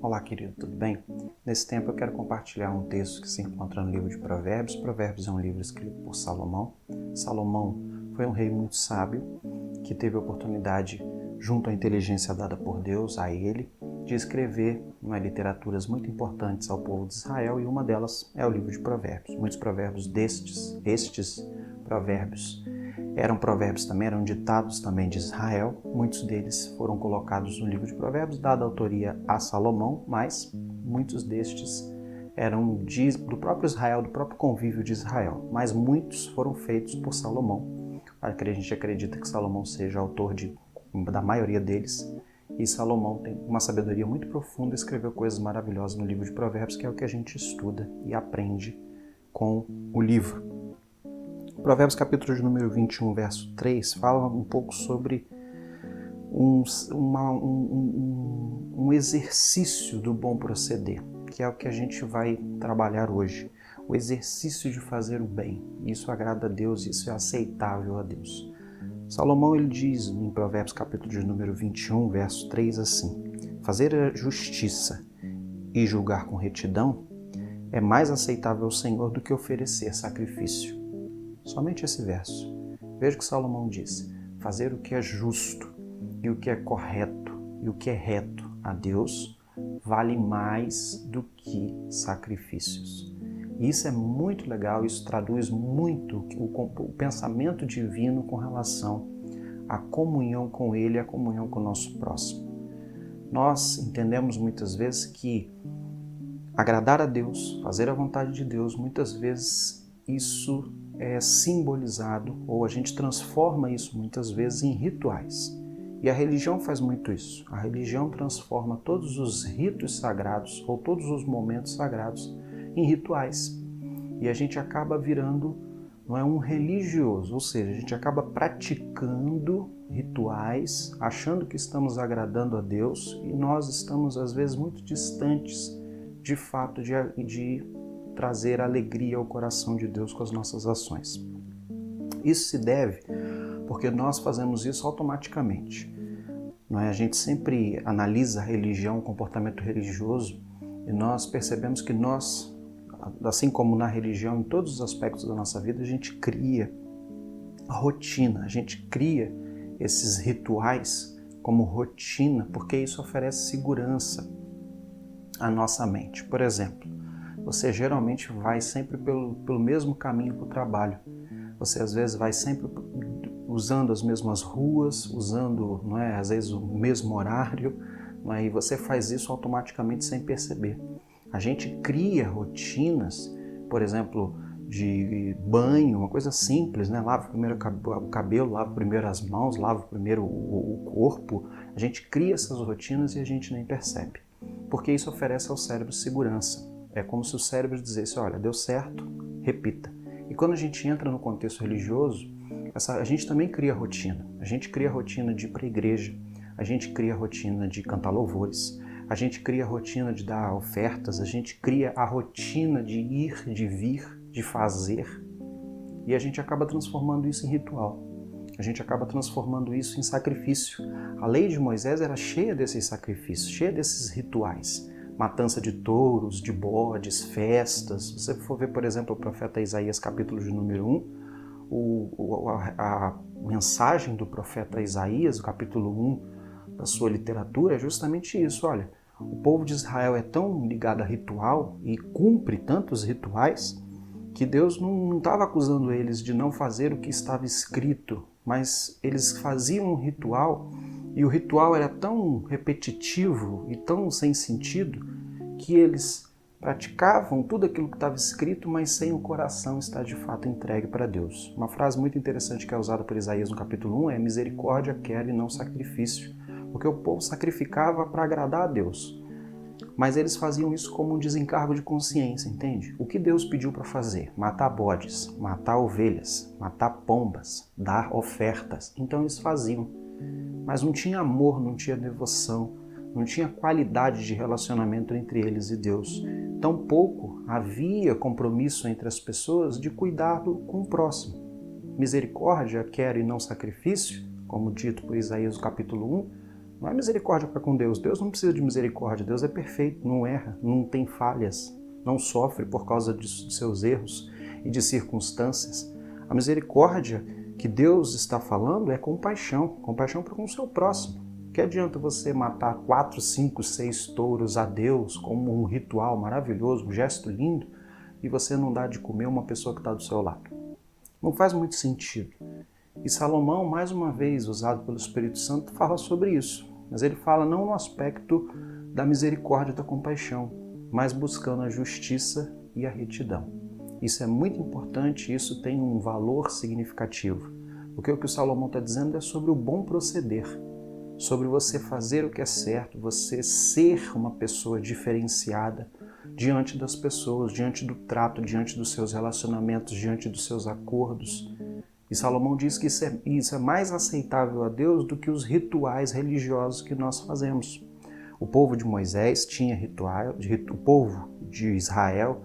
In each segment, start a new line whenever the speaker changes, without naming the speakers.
Olá, querido, tudo bem? Nesse tempo eu quero compartilhar um texto que se encontra no livro de Provérbios. Provérbios é um livro escrito por Salomão. Salomão foi um rei muito sábio que teve a oportunidade, junto à inteligência dada por Deus a ele, de escrever literaturas muito importantes ao povo de Israel, e uma delas é o livro de Provérbios. Muitos provérbios estes provérbios eram provérbios também, eram ditados também de Israel. Muitos deles foram colocados no livro de Provérbios, dada a autoria a Salomão, mas muitos destes eram do próprio Israel, do próprio convívio de Israel. Mas muitos foram feitos por Salomão. A gente acredita que Salomão seja autor da maioria deles. E Salomão tem uma sabedoria muito profunda e escreveu coisas maravilhosas no livro de Provérbios, que é o que a gente estuda e aprende com o livro. Provérbios capítulo de número 21, verso 3, fala um pouco sobre um exercício do bom proceder, que é o que a gente vai trabalhar hoje. O exercício de fazer o bem. Isso agrada a Deus, isso é aceitável a Deus. Salomão ele diz em Provérbios capítulo de número 21, verso 3 assim: fazer a justiça e julgar com retidão é mais aceitável ao Senhor do que oferecer sacrifício. Somente esse verso. Veja o que Salomão diz: fazer o que é justo e o que é correto e o que é reto a Deus vale mais do que sacrifícios. E isso é muito legal, isso traduz muito o pensamento divino com relação à comunhão com Ele e à comunhão com o nosso próximo. Nós entendemos muitas vezes que agradar a Deus, fazer a vontade de Deus, muitas vezes isso é simbolizado, ou a gente transforma isso muitas vezes em rituais. E a religião faz muito isso. A religião transforma todos os ritos sagrados, ou todos os momentos sagrados, em rituais. E a gente acaba virando, não é, um religioso, ou seja, a gente acaba praticando rituais, achando que estamos agradando a Deus, e nós estamos às vezes muito distantes de fato de trazer alegria ao coração de Deus com as nossas ações. Isso se deve porque nós fazemos isso automaticamente. Não é? A gente sempre analisa a religião, o comportamento religioso, e nós percebemos que nós, assim como na religião, em todos os aspectos da nossa vida, a gente cria a rotina, a gente cria esses rituais como rotina, porque isso oferece segurança à nossa mente. Por exemplo, você geralmente vai sempre pelo mesmo caminho para o trabalho. Você às vezes vai sempre usando as mesmas ruas, usando, não é, às vezes o mesmo horário, não é? E você faz isso automaticamente sem perceber. A gente cria rotinas, por exemplo, de banho, uma coisa simples, né? Lava primeiro o cabelo, lava primeiro as mãos, lava primeiro o corpo. A gente cria essas rotinas e a gente nem percebe, porque isso oferece ao cérebro segurança. É como se o cérebro dissesse: olha, deu certo, repita. E quando a gente entra no contexto religioso, a gente também cria rotina. A gente cria rotina de ir para a igreja, a gente cria rotina de cantar louvores, a gente cria a rotina de dar ofertas, a gente cria a rotina de ir, de vir, de fazer, e a gente acaba transformando isso em ritual. A gente acaba transformando isso em sacrifício. A lei de Moisés era cheia desses sacrifícios, cheia desses rituais. Matança de touros, de bodes, festas. Se você for ver, por exemplo, o profeta Isaías, capítulo de número 1, a mensagem do profeta Isaías, o capítulo 1 da sua literatura, é justamente isso. Olha, o povo de Israel é tão ligado a ritual e cumpre tantos rituais que Deus não estava acusando eles de não fazer o que estava escrito, mas eles faziam um ritual, e o ritual era tão repetitivo e tão sem sentido que eles praticavam tudo aquilo que estava escrito, mas sem o coração estar de fato entregue para Deus. Uma frase muito interessante que é usada por Isaías no capítulo 1 é: misericórdia quero e não sacrifício, porque o povo sacrificava para agradar a Deus. Mas eles faziam isso como um desencargo de consciência, entende? O que Deus pediu para fazer? Matar bodes, matar ovelhas, matar pombas, dar ofertas. Então eles faziam. Mas não tinha amor, não tinha devoção, não tinha qualidade de relacionamento entre eles e Deus. Tampouco havia compromisso entre as pessoas de cuidado com o próximo. Misericórdia quero e não sacrifício, como dito por Isaías no capítulo 1, Não é misericórdia para com Deus. Deus não precisa de misericórdia. Deus é perfeito, não erra, não tem falhas, não sofre por causa de seus erros e de circunstâncias. A misericórdia que Deus está falando é compaixão para com o seu próximo. Que adianta você matar 4, 5, 6 touros a Deus como um ritual maravilhoso, um gesto lindo, e você não dá de comer uma pessoa que está do seu lado? Não faz muito sentido. E Salomão, mais uma vez, usado pelo Espírito Santo, fala sobre isso. Mas ele fala não no aspecto da misericórdia e da compaixão, mas buscando a justiça e a retidão. Isso é muito importante, isso tem um valor significativo. Porque o que o Salomão está dizendo é sobre o bom proceder, sobre você fazer o que é certo, você ser uma pessoa diferenciada diante das pessoas, diante do trato, diante dos seus relacionamentos, diante dos seus acordos. E Salomão diz que isso é mais aceitável a Deus do que os rituais religiosos que nós fazemos. O povo de Moisés tinha rituais, o povo de Israel,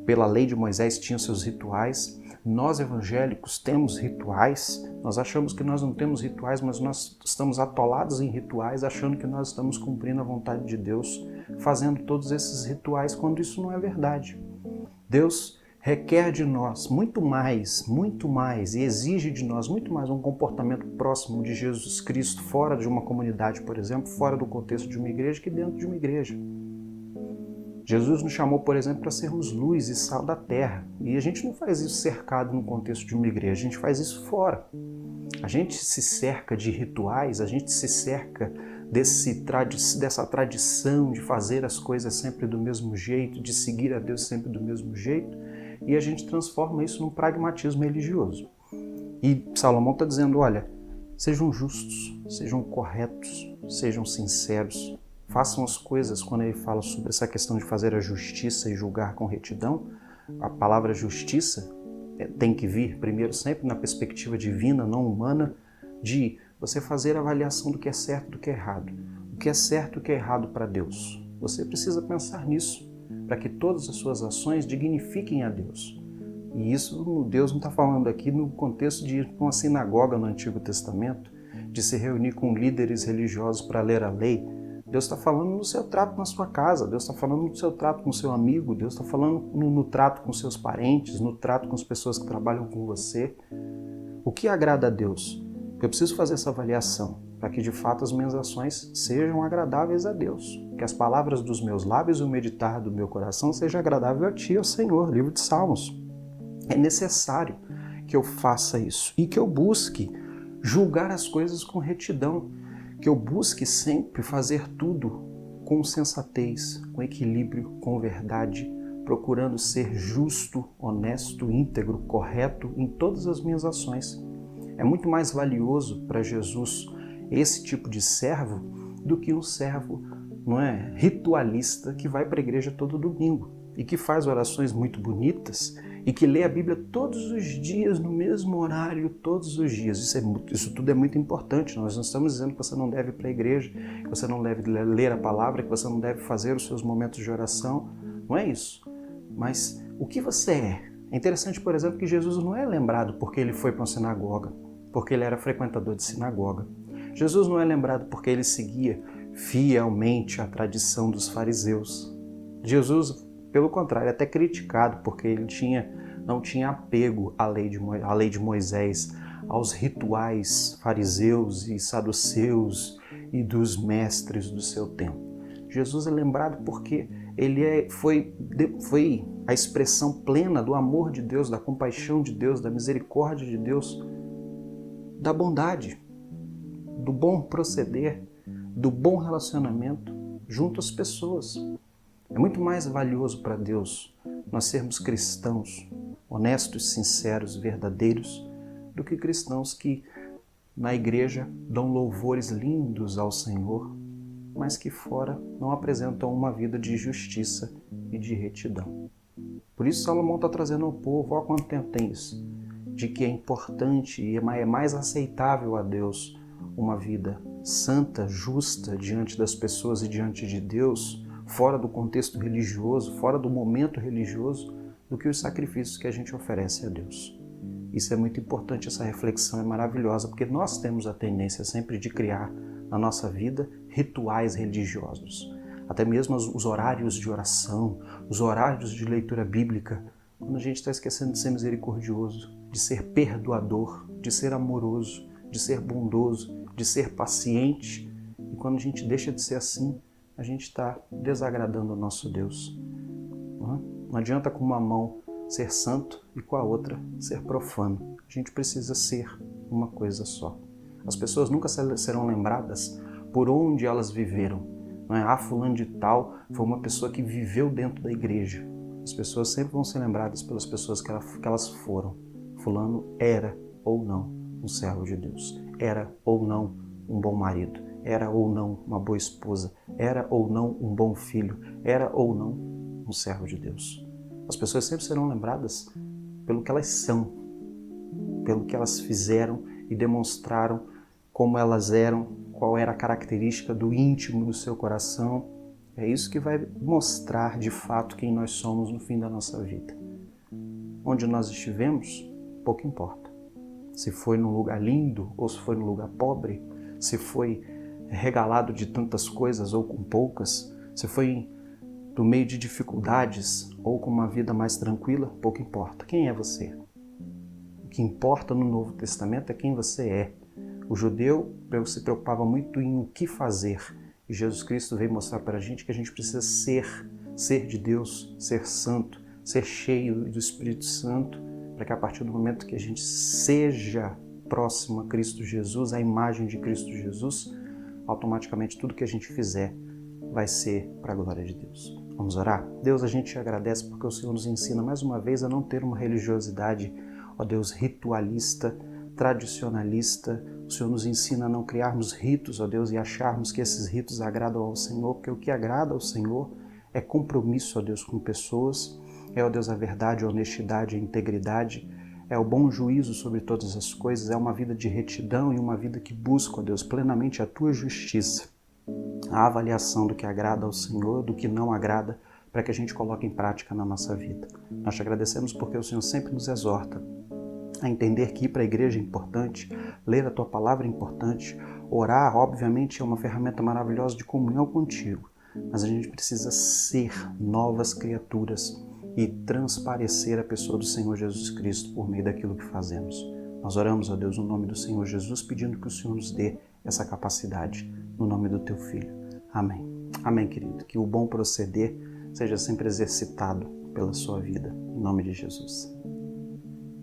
pela lei de Moisés, tinha seus rituais. Nós evangélicos temos rituais, nós achamos que nós não temos rituais, mas nós estamos atolados em rituais, achando que nós estamos cumprindo a vontade de Deus, fazendo todos esses rituais, quando isso não é verdade. Deus requer de nós muito mais, e exige de nós muito mais um comportamento próximo de Jesus Cristo, fora de uma comunidade, por exemplo, fora do contexto de uma igreja, que dentro de uma igreja. Jesus nos chamou, por exemplo, para sermos luz e sal da terra. E a gente não faz isso cercado no contexto de uma igreja, a gente faz isso fora. A gente se cerca de rituais, a gente se cerca dessa tradição de fazer as coisas sempre do mesmo jeito, de seguir a Deus sempre do mesmo jeito, e a gente transforma isso num pragmatismo religioso. E Salomão está dizendo, olha, sejam justos, sejam corretos, sejam sinceros, façam as coisas. Quando ele fala sobre essa questão de fazer a justiça e julgar com retidão, a palavra justiça tem que vir primeiro sempre na perspectiva divina, não humana, de você fazer a avaliação do que é certo e do que é errado. O que é certo e o que é errado para Deus. Você precisa pensar nisso, para que todas as suas ações dignifiquem a Deus. E isso Deus não está falando aqui no contexto de ir para uma sinagoga no Antigo Testamento, de se reunir com líderes religiosos para ler a lei. Deus está falando no seu trato na sua casa, Deus está falando no seu trato com seu amigo, Deus está falando no trato com seus parentes, no trato com as pessoas que trabalham com você. O que agrada a Deus? Eu preciso fazer essa avaliação para que de fato as minhas ações sejam agradáveis a Deus. Que as palavras dos meus lábios e o meditar do meu coração seja agradável a Ti, ó Senhor. Livro de Salmos. É necessário que eu faça isso e que eu busque julgar as coisas com retidão, que eu busque sempre fazer tudo com sensatez, com equilíbrio, com verdade, procurando ser justo, honesto, íntegro, correto em todas as minhas ações. É muito mais valioso para Jesus esse tipo de servo do que um servo, não é, ritualista que vai para a igreja todo domingo e que faz orações muito bonitas e que lê a Bíblia todos os dias, no mesmo horário, todos os dias. Isso tudo é muito importante. Nós não estamos dizendo que você não deve ir para a igreja, que você não deve ler a palavra, que você não deve fazer os seus momentos de oração. Não é isso. Mas o que você é? É interessante, por exemplo, que Jesus não é lembrado porque ele foi para uma sinagoga, porque ele era frequentador de sinagoga. Jesus não é lembrado porque ele seguia fielmente a tradição dos fariseus. Jesus, pelo contrário, é até criticado porque ele não tinha apego à lei de Moisés, aos rituais fariseus e saduceus e dos mestres do seu tempo. Jesus é lembrado porque ele foi a expressão plena do amor de Deus, da compaixão de Deus, da misericórdia de Deus, da bondade, do bom proceder, do bom relacionamento junto às pessoas. É muito mais valioso para Deus nós sermos cristãos honestos, sinceros, verdadeiros, do que cristãos que na igreja dão louvores lindos ao Senhor, mas que fora não apresentam uma vida de justiça e de retidão. Por isso Salomão está trazendo ao povo, olha quanto tempo tem isso, de que é importante e é mais aceitável a Deus uma vida santa, justa diante das pessoas e diante de Deus, fora do contexto religioso, fora do momento religioso, do que os sacrifícios que a gente oferece a Deus. Isso é muito importante, essa reflexão é maravilhosa, porque nós temos a tendência sempre de criar na nossa vida rituais religiosos. Até mesmo os horários de oração, os horários de leitura bíblica, quando a gente está esquecendo de ser misericordioso, de ser perdoador, de ser amoroso, de ser bondoso, de ser paciente. E quando a gente deixa de ser assim, a gente está desagradando o nosso Deus. Não adianta com uma mão ser santo e com a outra ser profano. A gente precisa ser uma coisa só. As pessoas nunca serão lembradas por onde elas viveram. Não é? Ah, fulano de tal foi uma pessoa que viveu dentro da igreja. As pessoas sempre vão ser lembradas pelas pessoas que elas foram. Fulano era ou não um servo de Deus. Era ou não um bom marido. Era ou não uma boa esposa. Era ou não um bom filho. Era ou não um servo de Deus. As pessoas sempre serão lembradas pelo que elas são, pelo que elas fizeram e demonstraram como elas eram, qual era a característica do íntimo do seu coração. É isso que vai mostrar de fato quem nós somos no fim da nossa vida. Onde nós estivemos, pouco importa. Se foi num lugar lindo ou se foi num lugar pobre, se foi regalado de tantas coisas ou com poucas, se foi no meio de dificuldades ou com uma vida mais tranquila, pouco importa. Quem é você? O que importa no Novo Testamento é quem você é. O judeu se preocupava muito em o que fazer. E Jesus Cristo veio mostrar para a gente que a gente precisa ser de Deus, ser santo, ser cheio do Espírito Santo, para que a partir do momento que a gente seja próximo a Cristo Jesus, a imagem de Cristo Jesus, automaticamente tudo que a gente fizer vai ser para a glória de Deus. Vamos orar? Deus, a gente te agradece porque o Senhor nos ensina mais uma vez a não ter uma religiosidade, ó Deus, ritualista, tradicionalista. O Senhor nos ensina a não criarmos ritos, ó Deus, e acharmos que esses ritos agradam ao Senhor, porque o que agrada ao Senhor é compromisso, ó Deus, com pessoas, é, ó Deus, a verdade, a honestidade, a integridade, é o bom juízo sobre todas as coisas, é uma vida de retidão e uma vida que busca, ó Deus, plenamente a Tua justiça. A avaliação do que agrada ao Senhor, do que não agrada, para que a gente coloque em prática na nossa vida. Nós te agradecemos porque o Senhor sempre nos exorta a entender que ir para a igreja é importante, ler a Tua palavra é importante, orar, obviamente, é uma ferramenta maravilhosa de comunhão contigo, mas a gente precisa ser novas criaturas e transparecer a pessoa do Senhor Jesus Cristo por meio daquilo que fazemos. Nós oramos, ó Deus, no nome do Senhor Jesus, pedindo que o Senhor nos dê essa capacidade, no nome do Teu Filho. Amém. Amém, querido. Que o bom proceder seja sempre exercitado pela sua vida. Em nome de Jesus.